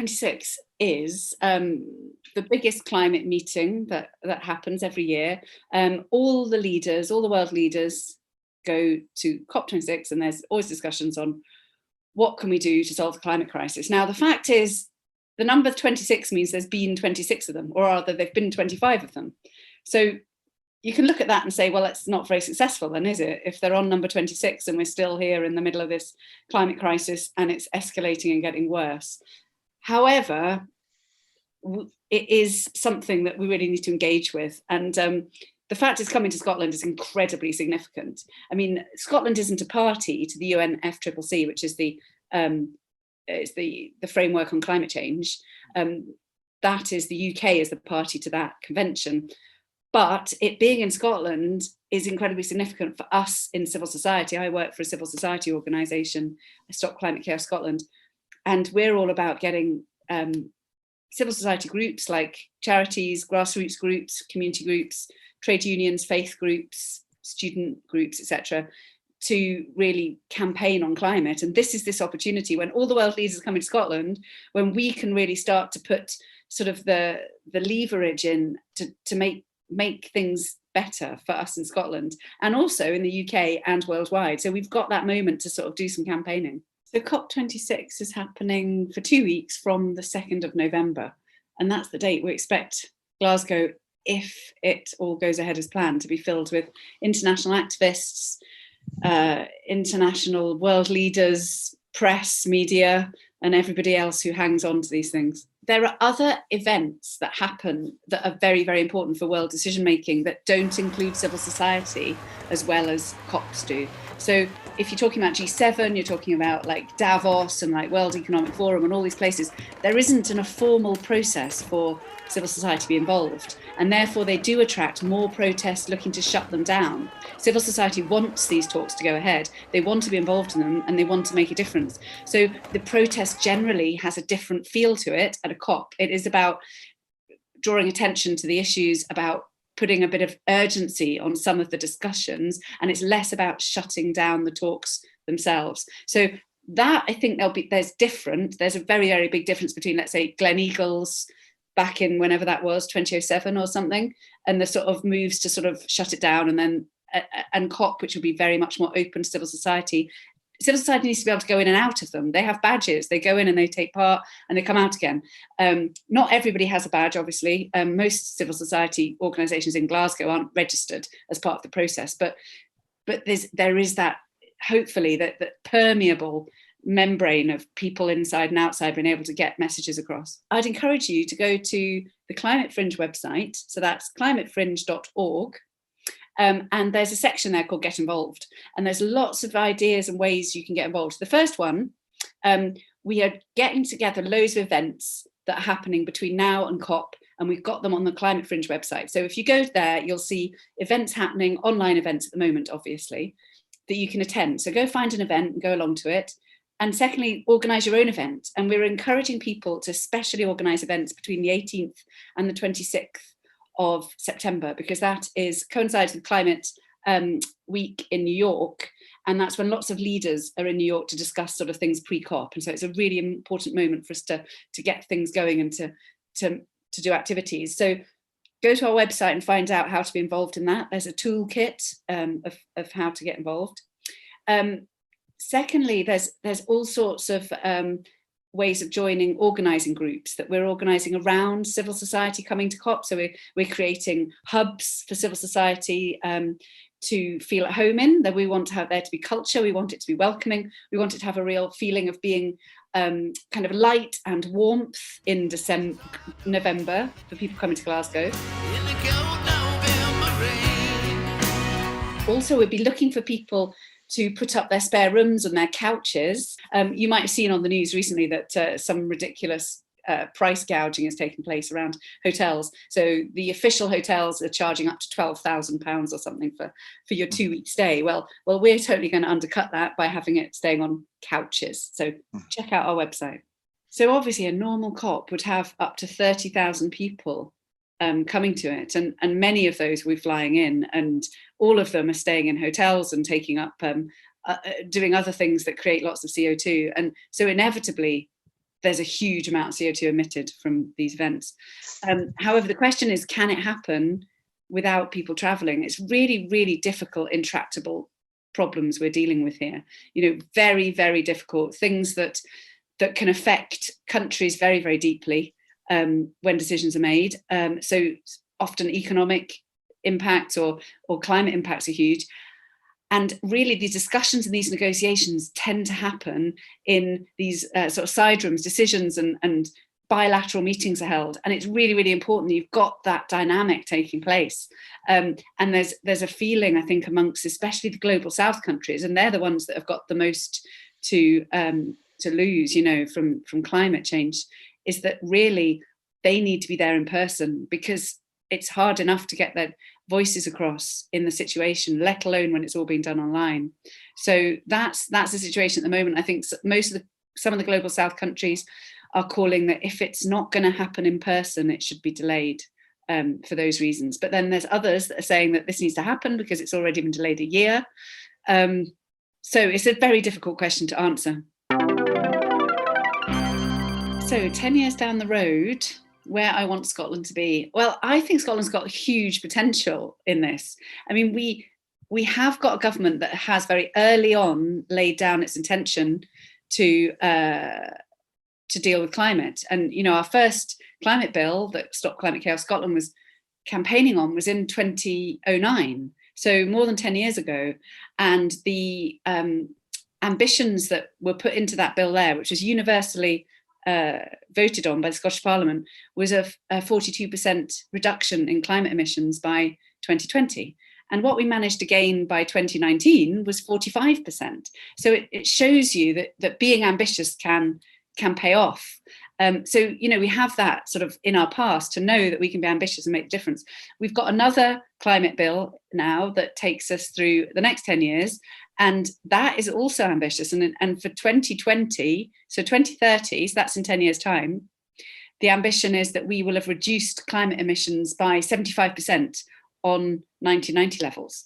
COP26 is the biggest climate meeting that happens every year. All the world leaders go to COP26, and there's always discussions on what can we do to solve the climate crisis. Now, the fact is, the number 26 means there's been 26 of them, or rather there've been 25 of them. So you can look at that and say, well, it's not very successful then, is it? If they're on number 26 and we're still here in the middle of this climate crisis and it's escalating and getting worse. However, it is something that we really need to engage with. And the fact it's coming to Scotland is incredibly significant. I mean, Scotland isn't a party to the UNFCCC, which is the framework on climate change. That is, the UK is the party to that convention. But it being in Scotland is incredibly significant for us in civil society. I work for a civil society organisation, Stop Climate Chaos Scotland, and we're all about getting civil society groups like charities, grassroots groups, community groups, trade unions, faith groups, student groups, etc., to really campaign on climate. And this is this opportunity when all the world leaders are coming to Scotland, when we can really start to put sort of the leverage in to make things better for us in Scotland, and also in the UK and worldwide. So we've got that moment to sort of do some campaigning. So COP26 is happening for 2 weeks from the 2nd of November. And that's the date. We expect Glasgow, if it all goes ahead as planned, to be filled with international activists, international world leaders, press, media, and everybody else who hangs on to these things. There are other events that happen that are very, very important for world decision making that don't include civil society as well as COPs do. So if you're talking about G7, you're talking about like Davos and like World Economic Forum and all these places, there isn't a formal process for civil society to be involved. And therefore they do attract more protests looking to shut them down. Civil society wants these talks to go ahead. They want to be involved in them and they want to make a difference. So the protest generally has a different feel to it at a COP. It is about drawing attention to the issues, about putting a bit of urgency on some of the discussions, and it's less about shutting down the talks themselves. So that, I think there's a very, very big difference between, let's say, Gleneagles back in whenever that was, 2007 or something, and the sort of moves to sort of shut it down, and then and COP, which will be very much more open to civil society. Civil society needs to be able to go in and out of them. They have badges. They go in and they take part and they come out again. Not everybody has a badge, obviously. Most civil society organisations in Glasgow aren't registered as part of the process. But there is that, hopefully, that permeable membrane of people inside and outside being able to get messages across. I'd encourage you to go to the Climate Fringe website. So that's climatefringe.org. And there's a section there called Get Involved. And there's lots of ideas and ways you can get involved. The first one, we are getting together loads of events that are happening between now and COP, and we've got them on the Climate Fringe website. So if you go there, you'll see events happening, online events at the moment, obviously, that you can attend. So go find an event and go along to it. And secondly, organise your own event. And we're encouraging people to specially organise events between the 18th and the 26th of September, because that coincides with Climate Week in New York, and that's when lots of leaders are in New York to discuss sort of things pre-COP. And so it's a really important moment for us to get things going and to do activities. So go to our website and find out how to be involved in that. There's a toolkit of how to get involved. Secondly, there's all sorts of ways of joining organising groups that we're organising around civil society coming to COP. So we're creating hubs for civil society to feel at home in, that we want to have there to be culture, we want it to be welcoming, we want it to have a real feeling of being kind of light and warmth in November for people coming to Glasgow. Also, we'll be looking for people to put up their spare rooms and their couches. You might have seen on the news recently that some ridiculous price gouging has taken place around hotels. So the official hotels are charging up to £12,000 or something for your 2-week stay. Well, we're totally going to undercut that by having it staying on couches. So check out our website. So obviously a normal COP would have up to 30,000 people coming to it, and many of those will be flying in, and all of them are staying in hotels and taking up doing other things that create lots of CO2. And so inevitably there's a huge amount of CO2 emitted from these events. However, the question is, can it happen without people traveling? It's really, really difficult, intractable problems we're dealing with here. Very, very difficult things that can affect countries very, very deeply when decisions are made. So often economic impacts or climate impacts are huge. And really, these discussions and these negotiations tend to happen in these sort of side rooms. Decisions and bilateral meetings are held, and it's really, really important that you've got that dynamic taking place. And there's a feeling, I think, amongst especially the global South countries, and they're the ones that have got the most to lose, from climate change, is that really they need to be there in person, because it's hard enough to get their voices across in the situation, let alone when it's all being done online. So that's the situation at the moment. I think some of the global South countries are calling that if it's not going to happen in person, it should be delayed for those reasons. But then there's others that are saying that this needs to happen because it's already been delayed a year. So it's a very difficult question to answer. So 10 years down the road, where I want Scotland to be. Well, I think Scotland's got huge potential in this. I mean, we have got a government that has very early on laid down its intention to deal with climate. And, our first climate bill that Stop Climate Chaos Scotland was campaigning on was in 2009. So more than 10 years ago. And the ambitions that were put into that bill there, which was universally voted on by the Scottish Parliament, was a 42% reduction in climate emissions by 2020. And what we managed to gain by 2019 was 45%. So it shows you that being ambitious can pay off. So, we have that sort of in our past to know that we can be ambitious and make a difference. We've got another climate bill now that takes us through the next 10 years. And that is also ambitious. And for 2020, so 2030, so that's in 10 years' time, the ambition is that we will have reduced climate emissions by 75% on 1990 levels.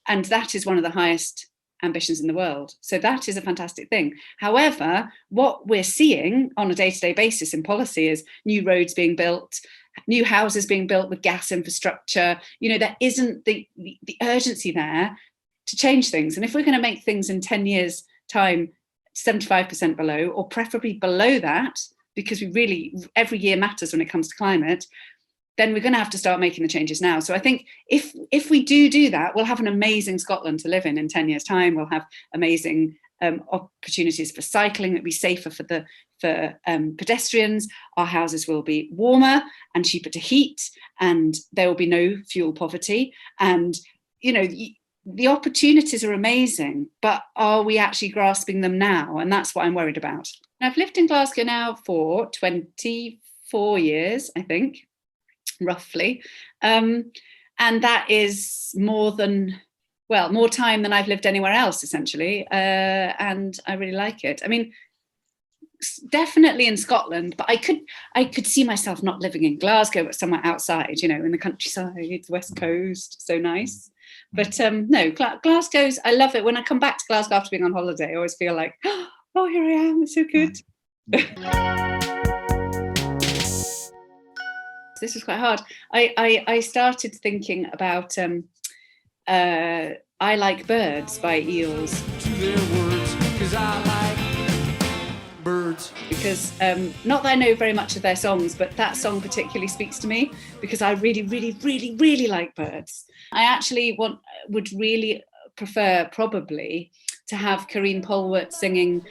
And that is one of the highest ambitions in the world. So that is a fantastic thing. However, what we're seeing on a day-to-day basis in policy is new roads being built, new houses being built with gas infrastructure. There isn't the urgency there to change things. And if we're going to make things in 10 years' time 75% below, or preferably below that, because every year matters when it comes to climate, then we're going to have to start making the changes now. So I think if we do that, we'll have an amazing Scotland to live in 10 years' time. We'll have amazing opportunities for cycling, that'll be safer for pedestrians. Our houses will be warmer and cheaper to heat, and there will be no fuel poverty. And, the opportunities are amazing, but are we actually grasping them now? And that's what I'm worried about. I've lived in Glasgow now for 24 years, I think, roughly. And that is more time than I've lived anywhere else, essentially. And I really like it. I mean, definitely in Scotland, but I could see myself not living in Glasgow, but somewhere outside, in the countryside, the West Coast, so nice. But no, Glasgow's, I love it. When I come back to Glasgow after being on holiday, I always feel like, oh, here I am, it's so good. This was quite hard. I started thinking about I Like Birds by Eels. To their words, 'cause I like birds. Because not that I know very much of their songs, but that song particularly speaks to me because I really, really, really, really like birds. I actually would really prefer probably to have Karine Polwart singing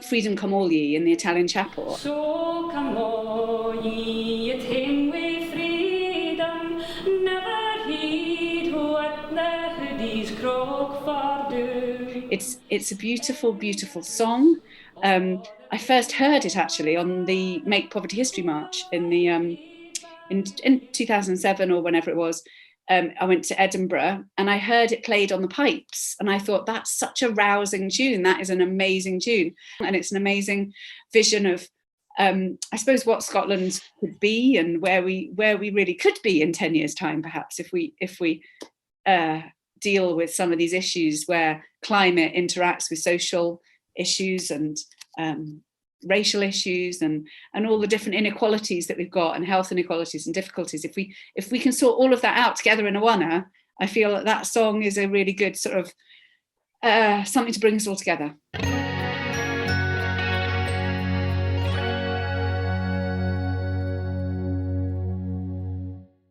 Freedom Come All Ye in the Italian chapel. So come all ye, attain with freedom, never heed what the hoodies croak for do. It's a beautiful, beautiful song. I first heard it actually on the Make Poverty History March in 2007 or whenever it was. I went to Edinburgh and I heard it played on the pipes, and I thought, that's such a rousing tune. That is an amazing tune, and it's an amazing vision of, I suppose, what Scotland could be and where we really could be in 10 years' time, perhaps, if we deal with some of these issues where climate interacts with social issues and racial issues and all the different inequalities that we've got, and health inequalities and difficulties, if we can sort all of that out together in Awana, I feel that song is a really good sort of something to bring us all together.